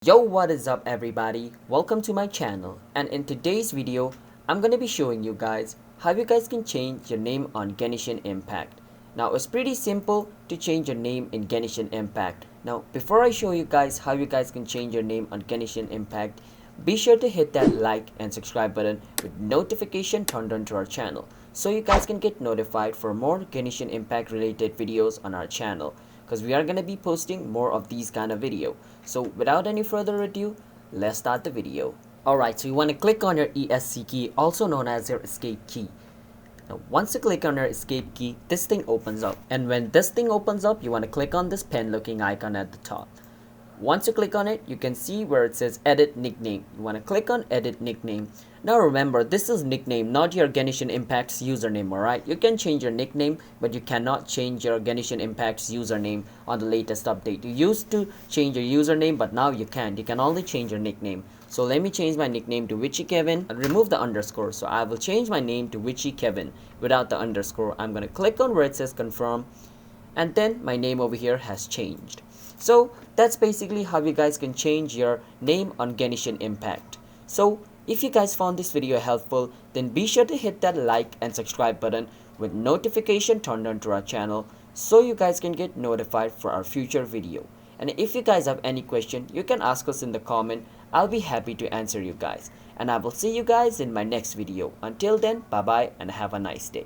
Yo, what is up everybody? Welcome to my channel, and in today's video I'm gonna be showing you guys how you guys can change your name on Genshin Impact. Now it's pretty simple to change your name in Genshin Impact. Now before I show you guys how you guys can change your name on Genshin Impact, be sure to hit that like and subscribe button with notification turned on to our channel so you guys can get notified for more Genshin Impact related videos on our channel, because we are going to be posting more of these kind of video. So without any further ado, let's start the video. Alright, so you want to click on your ESC key, also known as your escape key. Now once you click on your escape key, this thing opens up, and when this thing opens up, you want to click on this pen looking icon at the top. Once you click on it, you can see where it says edit nickname. You want to click on edit nickname. Now remember, this is nickname, not your Genshin Impact's username, alright? You can change your nickname, but you cannot change your Genshin Impact's username on the latest update. You used to change your username, but now you can't. You can only change your nickname. So let me change my nickname to Witchy Kevin and remove the underscore. So I will change my name to Witchy Kevin without the underscore. I'm going to click on where it says confirm, and then my name over here has changed. So that's basically how you guys can change your name on Genshin Impact. So if you guys found this video helpful, then be sure to hit that like and subscribe button with notification turned on to our channel so you guys can get notified for our future video. And if you guys have any question, you can ask us in the comment. I'll be happy to answer you guys. And I will see you guys in my next video. Until then, bye bye and have a nice day.